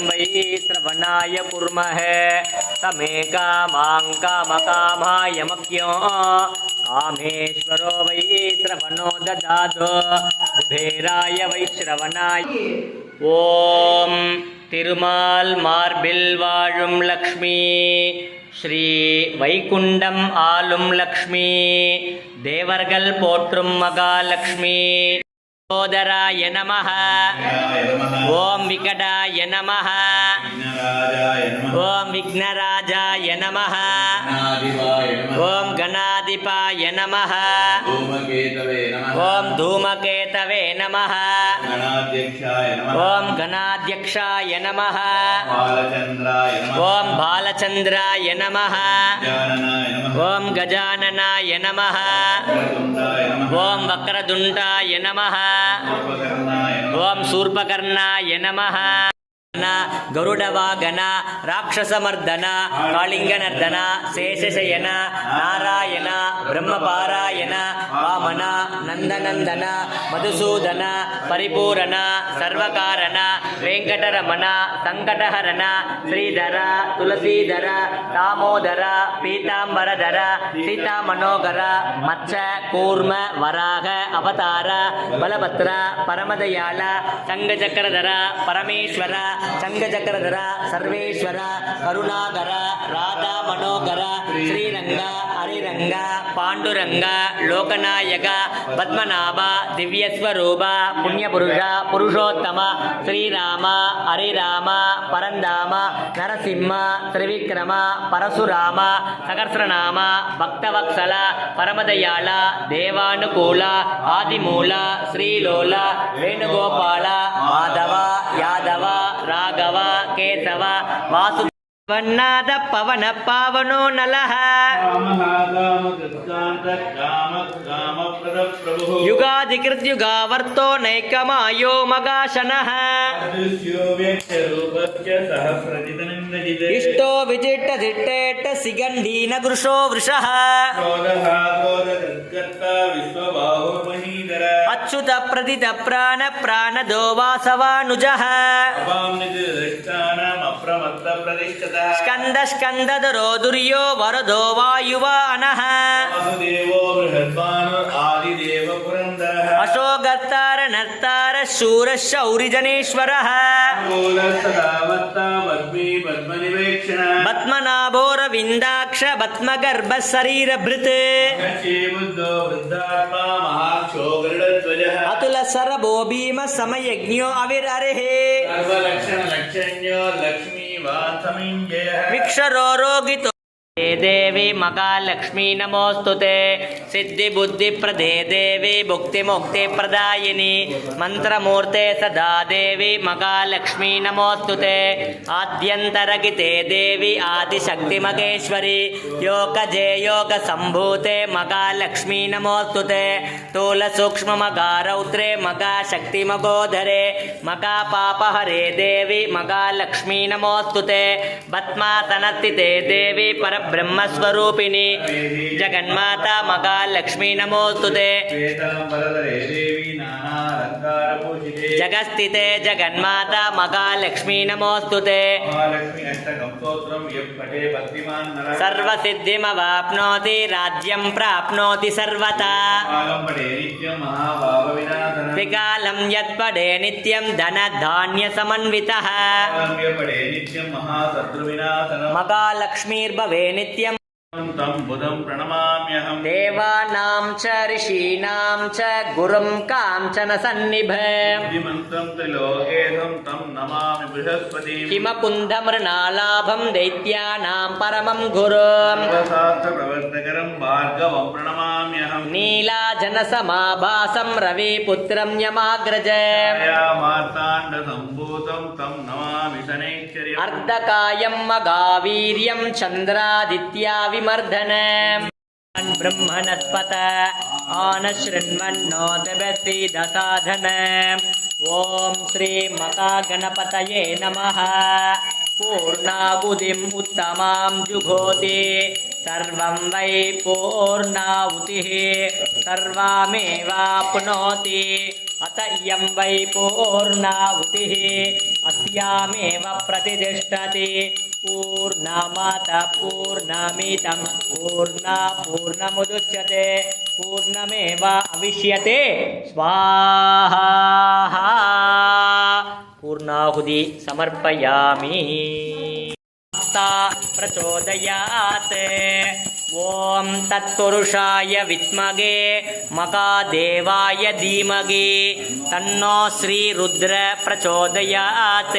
वै श्रवणाय कुर्महे तमे कामां कामकामाय मह्यो कामेश्वरो वै श्रवणो ददातु कुबेराय वै श्रवणाय ओम तिरुमाल मार्बिल वाழும் लक्ष्मी श्री வைகுண்டம் ஆளும் லக்ஷ்மி தேவர்கள் போற்றும் மகாலட்சுமி சோதராய நமஹ ஓம் விகடாய நமஹ ஓம் விக்னராஜாய நமஹ ஓம் கணாதிபாய நமஹ ஓம் தூமகேதவே நமஹ ஓம் கணாத்யக்ஷாய நமஹ ஓம் பாலச்சந்திராய நமஹ ஓம் கஜானனாய நமஹ ஓம் வக்ரதுண்டாய நமஹ ओम शूर्पकर्णाय नमः गरुडवागन राक्षसमर्दन कालिंगनर्दन शेषशयन नारायण ब्रह्मपारायण वामन नंदनंदन मधुसूदन परिपूरण सर्वकारण वेंकटरमण संकटहरण श्रीधर तुलसीधर दामोदर पीतांबरधर सीतामनोहर मत्स्य कूर्म वराह अवतार बलभद्र परमदयाल संगचक्रधर परमेश्वर संगचक्रधर सर्वेश्वर करुणाकर राधा मनोहर श्रीरंग हरिरंग पांडुरंग लोकनायक पद्मनाभ दिव्यस्वरूप पुण्यपुरुष पुरुषोत्तम श्रीराम हरिराम परंधाम नरसिंह त्रिविक्रम परशुराम सहस्रनाम भक्तवत्सल परमदयाल देवानुकूल आदिमूल श्रीलोल वेणुगोपाल माधव यादव राघव केशव वासु वन्नाद पवन पावनो नलः युगाधिकृत युगावर्तो नैकमायो मगाशनः इष्टो विजिट दिट्टेट सिगंधीन गुरुषो वृषः अच्युत प्रदित प्राण प्राणदो वासवानुजः स्कंद स्कंदधरो दुर्यो वरदो वायुवा अनः अशोकतार नर्तार शूर शौरिजनेश्वरः पद्मनाभोर विंदाक्ष पद्मगर्भ शरीर भृत अतुल सरभो भीम समयज्ञो अविरर्हे विक्षरो रोगितो देवी महालक्ष्मी नमोस्तुते सिद्धि बुद्धि प्रदे देवी भुक्ति मुक्ति प्रदायिनी मंत्रमूर्ते सदा देवी महालक्ष्मी नमोस्तुते आद्यंतरगिते देवी आदिशक्ति महेश्वरी योगजे योग संभूते महालक्ष्मी नमोस्तुते तूल सूक्ष्म मगारौद्रे मगाशक्ति मगोधरे मगा पापहरे देवी महालक्ष्मी नमोस्तुते पद्मासनस्थिते देवी पर ब्रह्मस्वरूपिणी जगन्माता महालक्ष्मी नमोस्तुते जगस्थिते जगन्माता महालक्ष्मी नमोस्तुते सर्वसिद्धिमवाप्नोति राज्यं प्राप्नोति सर्वथा त्रिकालं यत्पठे नित्यं धनधान्य समन्वितः महालक्ष्मीर्भवे नित्यं तं बुधं प्रणमाम्यहं देवानां च ऋषीणां च गुरुं काञ्चन सन्निभं बुद्धिमन्तं त्रिलोकेशं तं नमामि बृहस्पतिं हिमकुन्दमृणालाभं दैत्यानां परमं गुरुं सर्वशास्त्रप्रवर्तकरं भार्गवं प्रणमाम्यहं नीलाजनसमाभासं रविपुत्रं यमाग्रजं मार्ताण्डसम्भूतं तं नमामि शनैश्वर्यम् अर्धकायं मगावीर्यं चन्द्रादित्या विमर्दनम् ब्रह्मणस्पत आनशृण्वन्नोदसीदसाधनम् ॐ श्री महागणपतये नमः पूर्णाहुतिम् उत्तमां जुहोति सर्वं वै पूर्णाहुतिः सर्वमेवाप्नोति अत इयं वै पूर्णाहुतिः अस्यामेव प्रतिष्ठति पूर्णमादाय पूर्णमिदं पूर्णमुदच्यते पूर्णमेव अविष्यते स्वाहा पूर्णाहुति समर्पयामि प्रचोदयात् ॐ तत्पुरुषाय विद्महे महादेवाय धीमहि तन्नो श्रीरुद्र प्रचोदयात्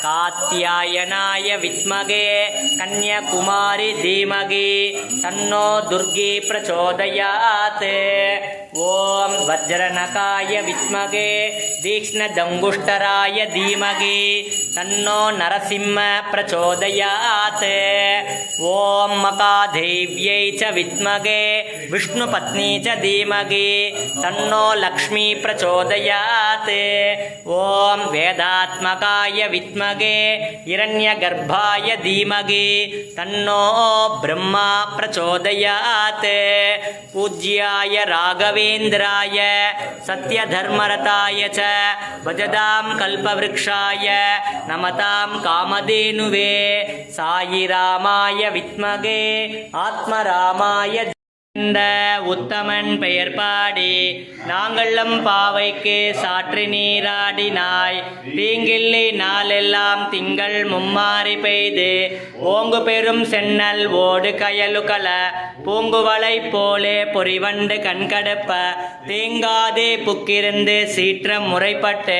कात्यायनाय विद्महे कन्याकुमारी धीमहि तन्नो दुर्गी प्रचोदयात् ॐ वज्रनकाय विद्महे तीक्ष्णदंगुष्टराय धीमहि तन्नो नरसिंह प्रचोदयात् ॐ मकादेव्यै च विद्महे विष्णुपत्नी च धीमहि तन्नो लक्ष्मी प्रचोदयात् ॐ वेदात्मकाय विद्महे हिरण्यगर्भाय धीमहि तन्नो ब्रह्मा प्रचोदयात् पूज्याय राघवेन्द्राय सत्यधर्मरताय च भजतां कल्पवृक्षाय नमतां कामधेनुवे सायिरामाय विद्महे आत्मरामाय இந்த உத்தமன் பெயர் பாடி நாங்களம் பாவைக்கு சாற்றி நீராடினாய் தீங்கில்லி நாளெல்லாம் திங்கள் மும்மாறி பெய்து ஓங்கு பெரும் சென்னல் ஓடு கயலுகல பூங்குவளை போலே பொறிவண்டு கண்கடுப்ப தேங்காதே புக்கிருந்து சீற்றம் முறைப்பட்டு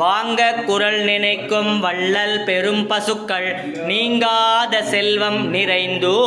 வாங்க குரல் நினைக்கும் வள்ளல் பெரும் பசுக்கள் நீங்காத செல்வம் நிறைந்தோ